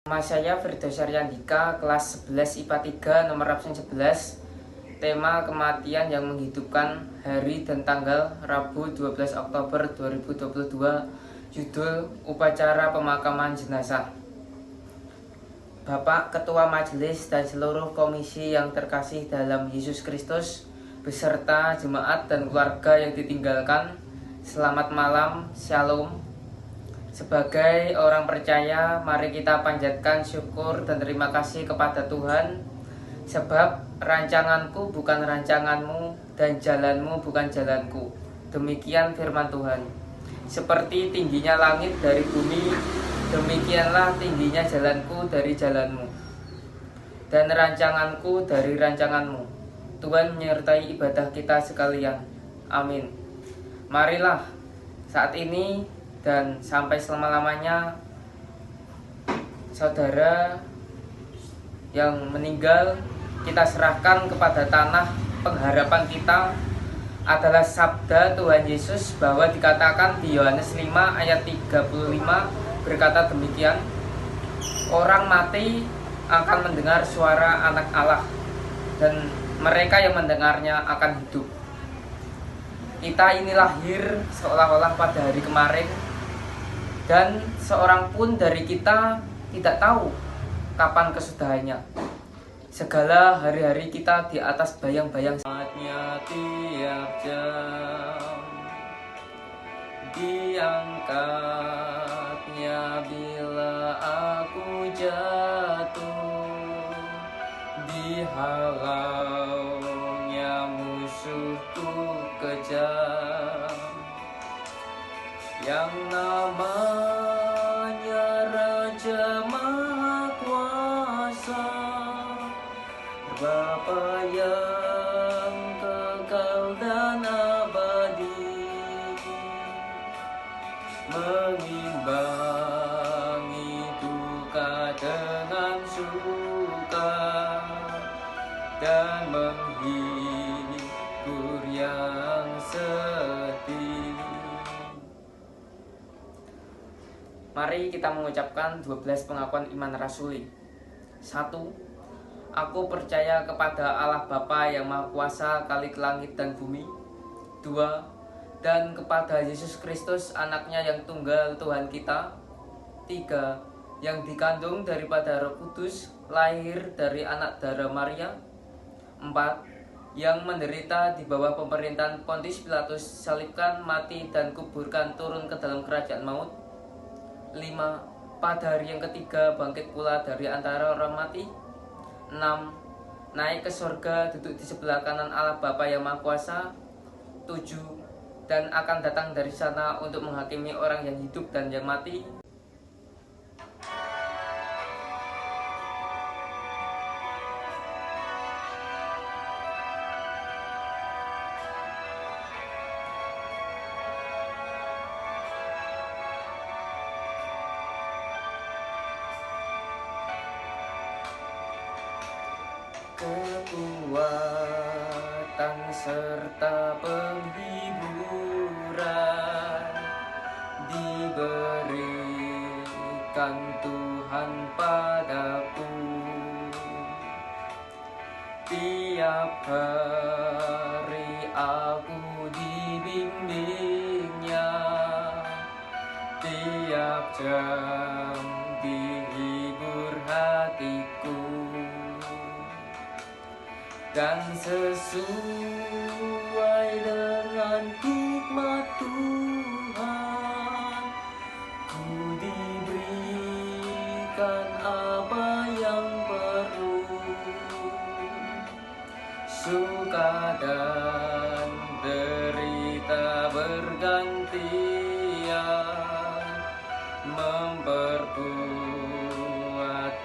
Nama saya Firdaus Aryandika, kelas 11 IPA 3, nomor absen 11. Tema kematian yang menghidupkan, hari dan tanggal Rabu 12 Oktober 2022. Judul upacara pemakaman jenazah. Bapak Ketua Majelis dan seluruh komisi yang terkasih dalam Yesus Kristus, beserta jemaat dan keluarga yang ditinggalkan, selamat malam, shalom. Sebagai orang percaya, mari kita panjatkan syukur dan terima kasih kepada Tuhan, sebab rancanganku bukan rancanganmu dan jalanmu bukan jalanku. Demikian firman Tuhan. Seperti tingginya langit dari bumi, demikianlah tingginya jalanku dari jalanmu, dan rancanganku dari rancanganmu. Tuhan menyertai ibadah kita sekalian. Amin. Marilah saat ini dan sampai selama-lamanya saudara yang meninggal kita serahkan kepada tanah pengharapan kita. Adalah sabda Tuhan Yesus bahwa dikatakan di Yohanes 5 ayat 35 berkata demikian, orang mati akan mendengar suara anak Allah dan mereka yang mendengarnya akan hidup. Kita ini lahir seolah-olah pada hari kemarin, dan seorang pun dari kita tidak tahu kapan kesudahannya. Segala hari-hari kita di atas bayang-bayang. Saatnya tiap jam diangkatnya bila aku jatuh, dihalaunya musuhku kejam. Yang namanya Raja Maha Kuasa, Bapa yang kekal dan abadi, mengimbangi duka dengan suka dan menghibur yang sedih. Mari kita mengucapkan 12 pengakuan iman rasuli. 1. Aku percaya kepada Allah Bapa yang Maha Kuasa, Khalik langit dan bumi. 2. Dan kepada Yesus Kristus, anaknya yang tunggal Tuhan kita. 3. Yang dikandung daripada Roh Kudus, lahir dari anak darah Maria. 4. Yang menderita di bawah pemerintahan Pontius Pilatus, salibkan, mati, dan kuburkan, turun ke dalam kerajaan maut. 5. Pada hari yang ketiga bangkit pula dari antara orang mati. 6. Naik ke surga, duduk di sebelah kanan Allah Bapa yang Maha Kuasa. 7. Dan akan datang dari sana untuk menghakimi orang yang hidup dan yang mati. Kekuatan serta penghiburan diberikan Tuhan padaku. Tiap hari aku dibimbingnya, tiap jam dihibur hatiku. Dan sesuai dengan hikmat Tuhan, ku diberikan apa yang perlu. Suka dan derita bergantian, memperkuat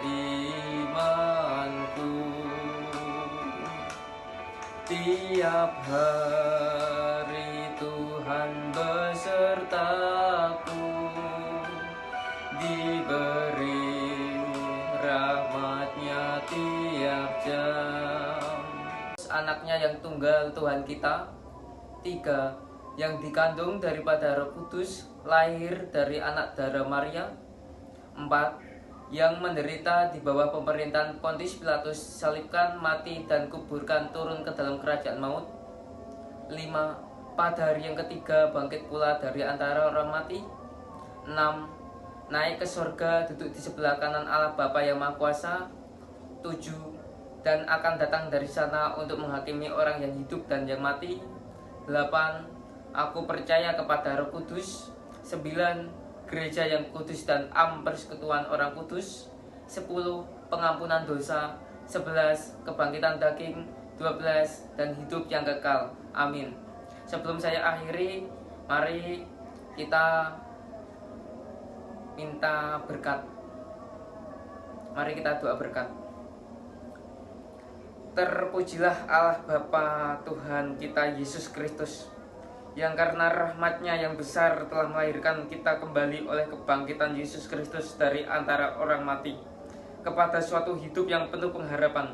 imanku. Tiap hari Tuhan besertaku, diberi rahmat-Nya tiap jam. Anaknya yang tunggal Tuhan kita. 3. Yang dikandung daripada Roh Kudus, lahir dari anak darah Maria. 4. yang menderita di bawah pemerintahan Pontius Pilatus, salibkan, mati, dan kuburkan, turun ke dalam kerajaan maut. 5. Pada hari yang ketiga bangkit pula dari antara orang mati. 6. Naik ke surga, duduk di sebelah kanan Allah Bapa yang Maha Kuasa. 7. Dan akan datang dari sana untuk menghakimi orang yang hidup dan yang mati. 8. Aku percaya kepada Roh Kudus. 9. Gereja yang kudus dan persekutuan orang kudus. 10. Pengampunan dosa. 11. Kebangkitan daging. 12. Dan hidup yang kekal. Amin. Sebelum saya akhiri, mari kita minta berkat. Mari kita doa berkat. Terpujilah Allah Bapa Tuhan kita Yesus Kristus, yang karena rahmat-Nya yang besar telah melahirkan kita kembali oleh kebangkitan Yesus Kristus dari antara orang mati kepada suatu hidup yang penuh pengharapan,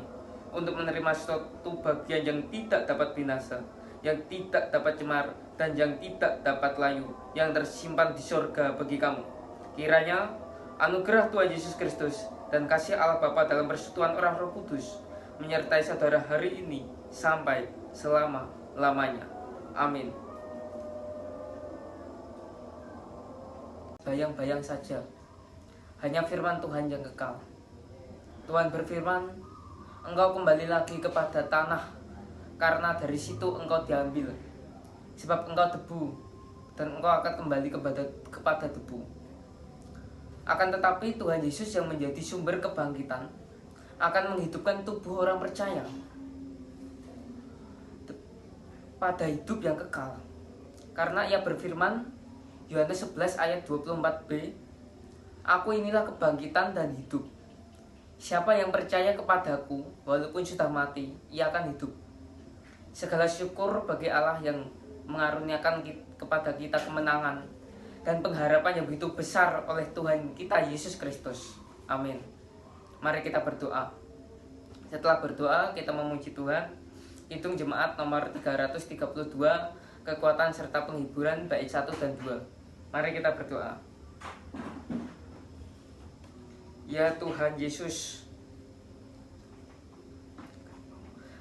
untuk menerima suatu bagian yang tidak dapat binasa, yang tidak dapat cemar, dan yang tidak dapat layu, yang tersimpan di surga bagi kamu. Kiranya anugerah Tuhan Yesus Kristus dan kasih Allah Bapa dalam persekutuan orang Roh Kudus menyertai saudara hari ini sampai selama-lamanya. Amin. Bayang-bayang saja, hanya firman Tuhan yang kekal. Tuhan berfirman, engkau kembali lagi kepada tanah, karena dari situ engkau diambil. Sebab engkau debu, dan engkau akan kembali kepada debu. Akan tetapi Tuhan Yesus yang menjadi sumber kebangkitan akan menghidupkan tubuh orang percaya pada hidup yang kekal. Karena Ia berfirman, Yohanes 11 ayat 24b, Aku inilah kebangkitan dan hidup. Siapa yang percaya kepadaku, walaupun sudah mati, ia akan hidup. Segala syukur bagi Allah yang mengaruniakan kepada kita kemenangan dan pengharapan yang begitu besar oleh Tuhan kita Yesus Kristus. Amin. Mari kita berdoa. Setelah berdoa, kita memuji Tuhan. Hitung jemaat nomor 332, kekuatan serta penghiburan bait 1 dan 2. Mari kita berdoa. Ya Tuhan Yesus,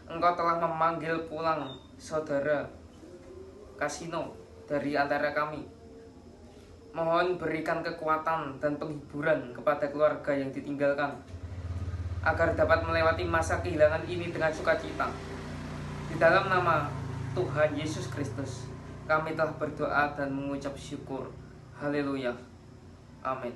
Engkau telah memanggil pulang saudara Kasino dari antara kami. Mohon berikan kekuatan dan penghiburan kepada keluarga yang ditinggalkan, agar dapat melewati masa kehilangan ini dengan sukacita. Di dalam nama Tuhan Yesus Kristus, kami telah berdoa dan mengucap syukur. Haleluya. Amin.